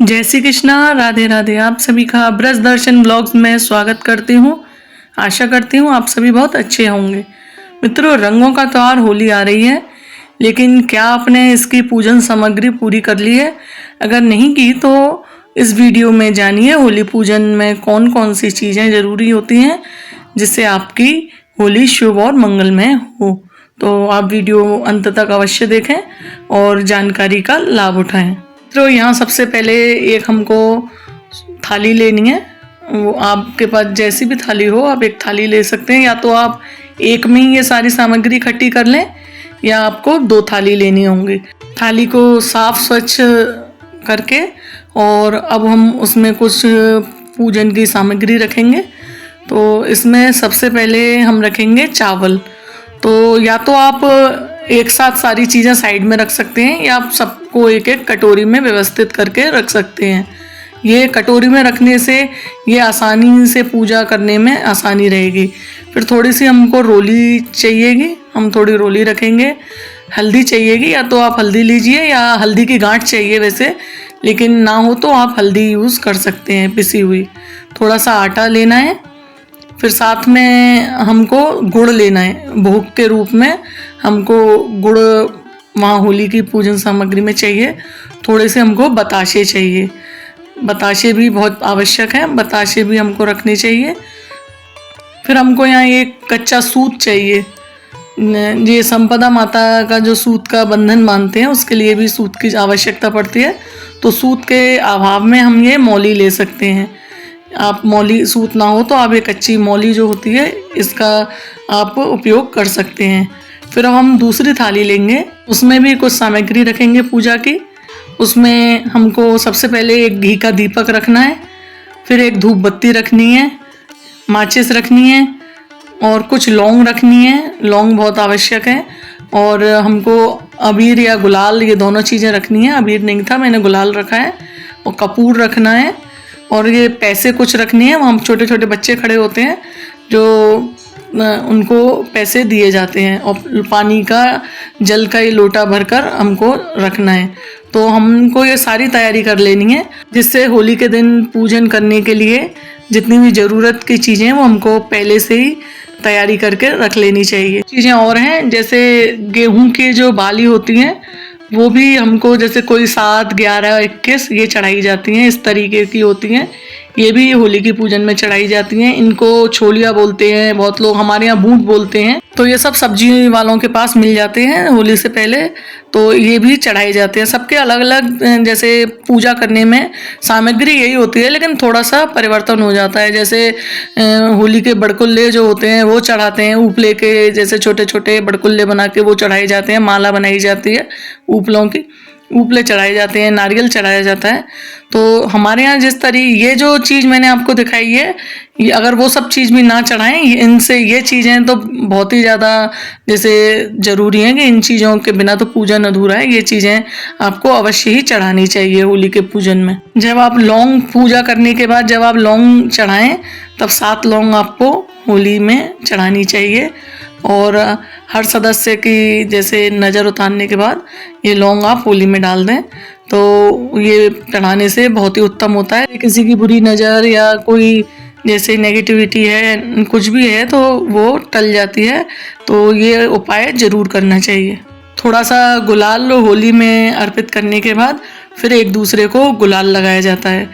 जय श्री कृष्णा, राधे राधे। आप सभी का ब्रज दर्शन ब्लॉग्स में स्वागत करती हूँ। आशा करती हूँ आप सभी बहुत अच्छे होंगे। मित्रों, रंगों का त्योहार होली आ रही है, लेकिन क्या आपने इसकी पूजन सामग्री पूरी कर ली है? अगर नहीं की तो इस वीडियो में जानिए होली पूजन में कौन कौन सी चीज़ें ज़रूरी होती हैं जिससे आपकी होली शुभ और मंगलमय हो। तो आप वीडियो अंत तक अवश्य देखें और जानकारी का लाभ उठाएं। तो यहाँ सबसे पहले एक हमको थाली लेनी है। वो आपके पास जैसी भी थाली हो आप एक थाली ले सकते हैं, या तो आप एक में ही ये सारी सामग्री इकट्ठी कर लें या आपको 2 थाली लेनी होंगी। थाली को साफ स्वच्छ करके और अब हम उसमें कुछ पूजन की सामग्री रखेंगे। तो इसमें सबसे पहले हम रखेंगे चावल। तो या तो आप एक साथ सारी चीज़ें साइड में रख सकते हैं या आप सबको एक एक कटोरी में व्यवस्थित करके रख सकते हैं। ये कटोरी में रखने से ये आसानी से पूजा करने में आसानी रहेगी। फिर थोड़ी सी हमको रोली चाहिएगी, हम थोड़ी रोली रखेंगे। हल्दी चाहिएगी, या तो आप हल्दी लीजिए या हल्दी की गांठ चाहिए वैसे, लेकिन ना हो तो आप हल्दी यूज़ कर सकते हैं पिसी हुई। थोड़ा सा आटा लेना है। फिर साथ में हमको गुड़ लेना है, भोग के रूप में हमको गुड़ वहाँ होली की पूजन सामग्री में चाहिए। थोड़े से हमको बताशे चाहिए, बताशे भी बहुत आवश्यक हैं, बताशे भी हमको रखने चाहिए। फिर हमको यहाँ एक कच्चा सूत चाहिए। ये संपदा माता का जो सूत का बंधन बांधते हैं उसके लिए भी सूत की आवश्यकता पड़ती है। तो सूत के अभाव में हम ये मौली ले सकते हैं। आप मौली सूत ना हो तो आप एक कच्ची मौली जो होती है इसका आप उपयोग कर सकते हैं। फिर अब हम दूसरी थाली लेंगे, उसमें भी कुछ सामग्री रखेंगे पूजा की। उसमें हमको सबसे पहले एक घी का दीपक रखना है, फिर एक धूप बत्ती रखनी है, माचिस रखनी है और कुछ लौंग रखनी है। लौंग बहुत आवश्यक है। और हमको अबीर या गुलाल, ये दोनों चीज़ें रखनी है। अबीर नहीं था, मैंने गुलाल रखा है। और कपूर रखना है और ये पैसे कुछ रखने हैं। हम छोटे छोटे बच्चे खड़े होते हैं जो उनको पैसे दिए जाते हैं, और पानी का जल का ये लोटा भरकर हमको रखना है। तो हमको ये सारी तैयारी कर लेनी है, जिससे होली के दिन पूजन करने के लिए जितनी भी ज़रूरत की चीज़ें हैं वो हमको पहले से ही तैयारी करके रख लेनी चाहिए। चीज़ें और हैं, जैसे गेहूं की जो बाली होती हैं वो भी हमको, जैसे कोई 7, 11, 21 ये चढ़ाई जाती हैं, इस तरीके की होती हैं। ये भी होली की पूजन में चढ़ाई जाती हैं। इनको छोलिया बोलते हैं, बहुत लोग हमारे यहाँ बूट बोलते हैं। तो ये सब सब्जी वालों के पास मिल जाते हैं होली से पहले। तो ये भी चढ़ाए जाते हैं। सबके अलग अलग, जैसे पूजा करने में सामग्री यही होती है, लेकिन थोड़ा सा परिवर्तन हो जाता है। जैसे होली के बड़कुल्ले जो होते हैं वो चढ़ाते हैं, उपले के जैसे छोटे छोटे बड़कुल्ले बना के वो चढ़ाए जाते हैं। माला बनाई जाती है उपलों की, उपले चढ़ाए जाते हैं, नारियल चढ़ाया जाता है। तो हमारे यहाँ जिस ये जो चीज़ मैंने आपको दिखाई है, ये अगर वो सब चीज़ भी ना चढ़ाएं, इनसे ये चीज़ें तो बहुत ही ज़्यादा जैसे ज़रूरी हैं कि इन चीज़ों के बिना तो पूजन अधूरा है। ये चीज़ें आपको अवश्य ही चढ़ानी चाहिए होली के पूजन में। जब आप लौंग, पूजा करने के बाद जब आप लौंग चढ़ाएं तब 7 लौंग आपको होली में चढ़ानी चाहिए। और हर सदस्य की जैसे नज़र उतारने के बाद ये लौंग आप होली में डाल दें, तो ये चढ़ाने से बहुत ही उत्तम होता है। किसी की बुरी नज़र या कोई जैसे नेगेटिविटी है, कुछ भी है, तो वो टल जाती है। तो ये उपाय ज़रूर करना चाहिए। थोड़ा सा गुलाल होली में अर्पित करने के बाद फिर एक दूसरे को गुलाल लगाया जाता है।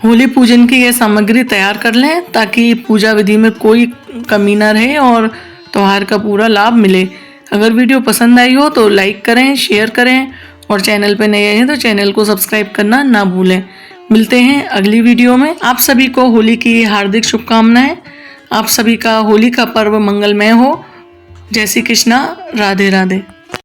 होली पूजन की ये सामग्री तैयार कर लें ताकि पूजा विधि में कोई कमी ना रहे और त्योहार का पूरा लाभ मिले। अगर वीडियो पसंद आई हो तो लाइक करें, शेयर करें और चैनल पे नए हैं तो चैनल को सब्सक्राइब करना ना भूलें। मिलते हैं अगली वीडियो में। आप सभी को होली की हार्दिक शुभकामनाएं। आप सभी का होली का पर्व मंगलमय हो। जय श्री कृष्णा, राधे राधे।